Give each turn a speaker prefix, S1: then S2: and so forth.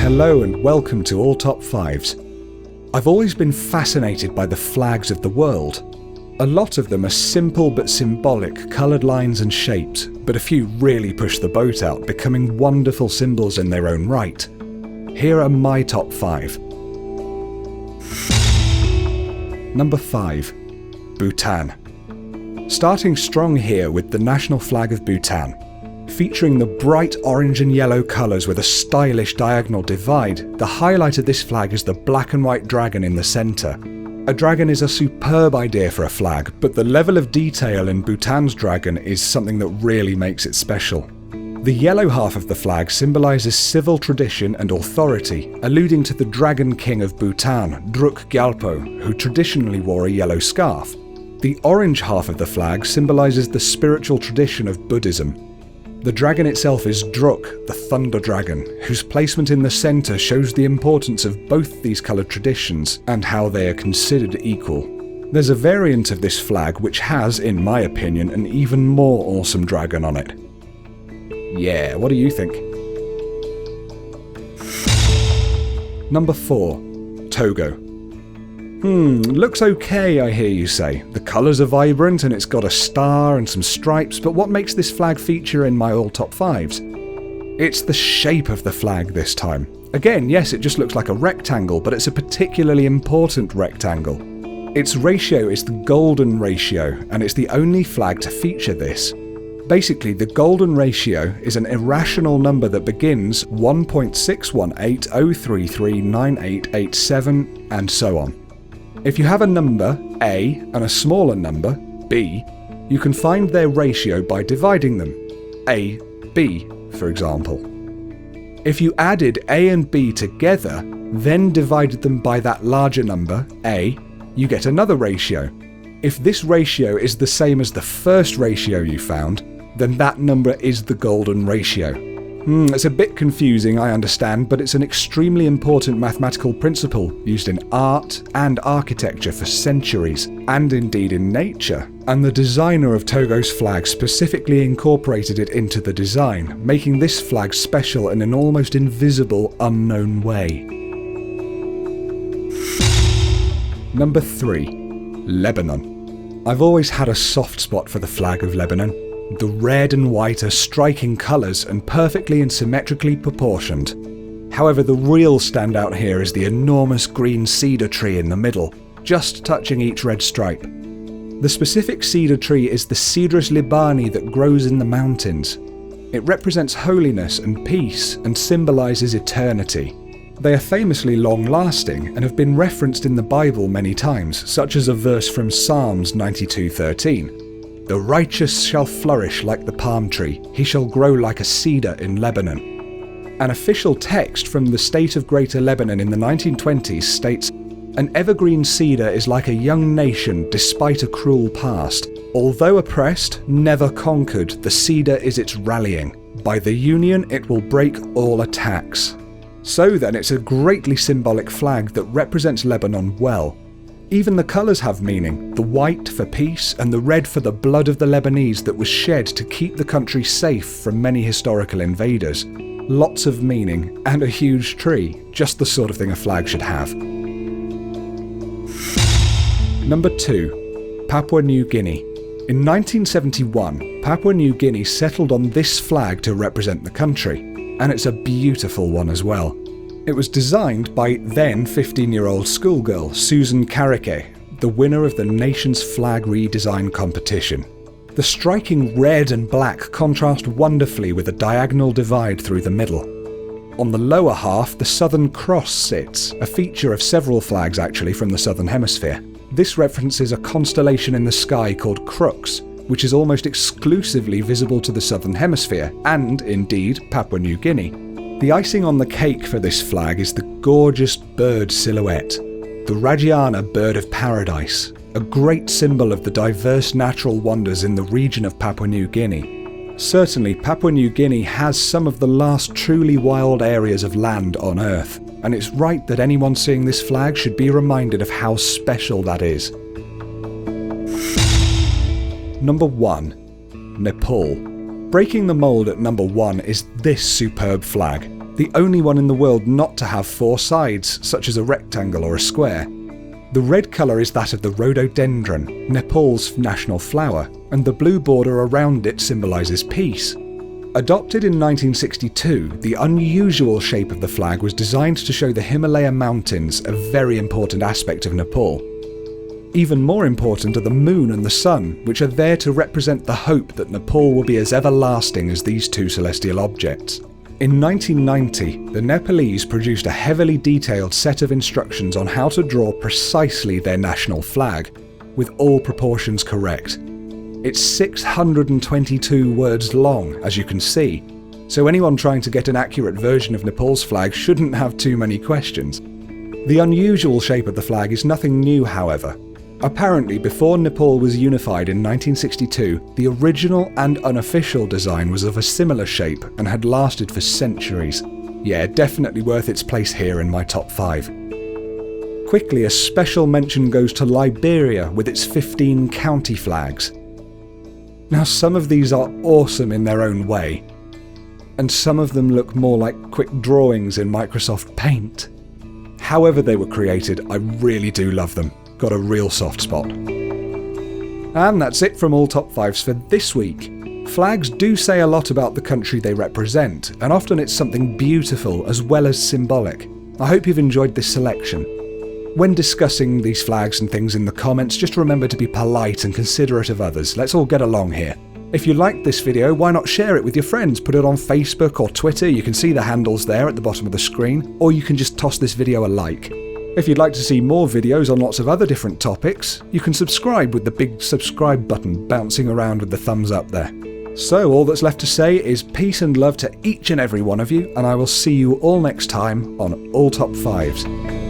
S1: Hello and welcome to All Top 5s. I've always been fascinated by the flags of the world. A lot of them are simple but symbolic coloured lines and shapes, but a few really push the boat out, becoming wonderful symbols in their own right. Here are my top 5. Number 5. Bhutan. Starting strong here with the national flag of Bhutan. Featuring the bright orange and yellow colours with a stylish diagonal divide, the highlight of this flag is the black and white dragon in the centre. A dragon is a superb idea for a flag, but the level of detail in Bhutan's dragon is something that really makes it special. The yellow half of the flag symbolises civil tradition and authority, alluding to the Dragon King of Bhutan, Druk Gyalpo, who traditionally wore a yellow scarf. The orange half of the flag symbolises the spiritual tradition of Buddhism. The dragon itself is Druk, the thunder dragon, whose placement in the centre shows the importance of both these coloured traditions and how they are considered equal. There's a variant of this flag which has, in my opinion, an even more awesome dragon on it. Yeah, what do you think? Number 4. Togo. Looks okay, I hear you say. The colours are vibrant and it's got a star and some stripes, but what makes this flag feature in my all top 5s? It's the shape of the flag this time. Again, yes, it just looks like a rectangle, but it's a particularly important rectangle. Its ratio is the golden ratio, and it's the only flag to feature this. Basically, the golden ratio is an irrational number that begins 1.61803398887 and so on. If you have a number, A, and a smaller number, B, you can find their ratio by dividing them. A, B, for example. If you added A and B together, then divided them by that larger number, A, you get another ratio. If this ratio is the same as the first ratio you found, then that number is the golden ratio. It's a bit confusing, I understand, but it's an extremely important mathematical principle used in art and architecture for centuries, and indeed in nature. And the designer of Togo's flag specifically incorporated it into the design, making this flag special in an almost invisible, unknown way. Number 3. Lebanon. I've always had a soft spot for the flag of Lebanon. The red and white are striking colours and perfectly and symmetrically proportioned. However, the real standout here is the enormous green cedar tree in the middle, just touching each red stripe. The specific cedar tree is the Cedrus libani that grows in the mountains. It represents holiness and peace and symbolises eternity. They are famously long-lasting and have been referenced in the Bible many times, such as a verse from Psalms 92:13. The righteous shall flourish like the palm tree, he shall grow like a cedar in Lebanon. An official text from the state of Greater Lebanon in the 1920s states, "An evergreen cedar is like a young nation despite a cruel past. Although oppressed, never conquered, the cedar is its rallying. By the union it will break all attacks." So then, it's a greatly symbolic flag that represents Lebanon well. Even the colours have meaning, the white for peace and the red for the blood of the Lebanese that was shed to keep the country safe from many historical invaders. Lots of meaning, and a huge tree, just the sort of thing a flag should have. Number 2. Papua New Guinea. In 1971, Papua New Guinea settled on this flag to represent the country, and it's a beautiful one as well. It was designed by then 15-year-old schoolgirl Susan Karike, the winner of the nation's flag redesign competition. The striking red and black contrast wonderfully with a diagonal divide through the middle. On the lower half, the Southern Cross sits, a feature of several flags actually from the Southern Hemisphere. This references a constellation in the sky called Crux, which is almost exclusively visible to the Southern Hemisphere, and, indeed, Papua New Guinea. The icing on the cake for this flag is the gorgeous bird silhouette, the Rajiana bird of paradise, a great symbol of the diverse natural wonders in the region of Papua New Guinea. Certainly, Papua New Guinea has some of the last truly wild areas of land on Earth, and it's right that anyone seeing this flag should be reminded of how special that is. Number 1. Nepal. Breaking the mould at number 1 is this superb flag. the only one in the world not to have 4 sides, such as a rectangle or a square. The red colour is that of the rhododendron, Nepal's national flower, and the blue border around it symbolises peace. Adopted in 1962, the unusual shape of the flag was designed to show the Himalaya mountains, a very important aspect of Nepal. Even more important are the moon and the sun, which are there to represent the hope that Nepal will be as everlasting as these 2 celestial objects. In 1990, the Nepalese produced a heavily detailed set of instructions on how to draw precisely their national flag, with all proportions correct. It's 622 words long, as you can see, so anyone trying to get an accurate version of Nepal's flag shouldn't have too many questions. The unusual shape of the flag is nothing new, however. Apparently, before Nepal was unified in 1962, the original and unofficial design was of a similar shape and had lasted for centuries. Yeah, definitely worth its place here in my top 5. Quickly, a special mention goes to Liberia with its 15 county flags. Now, some of these are awesome in their own way, and some of them look more like quick drawings in Microsoft Paint. However they were created, I really do love them. Got a real soft spot. And that's it from all top 5s for this week. Flags do say a lot about the country they represent, and often it's something beautiful as well as symbolic. I hope you've enjoyed this selection. When discussing these flags and things in the comments, just remember to be polite and considerate of others. Let's all get along here. If you liked this video, why not share it with your friends? Put it on Facebook or Twitter. You can see the handles there at the bottom of the screen, or you can just toss this video a like. If you'd like to see more videos on lots of other different topics, you can subscribe with the big subscribe button bouncing around with the thumbs up there. So all that's left to say is peace and love to each and every one of you, and I will see you all next time on All Top 5s.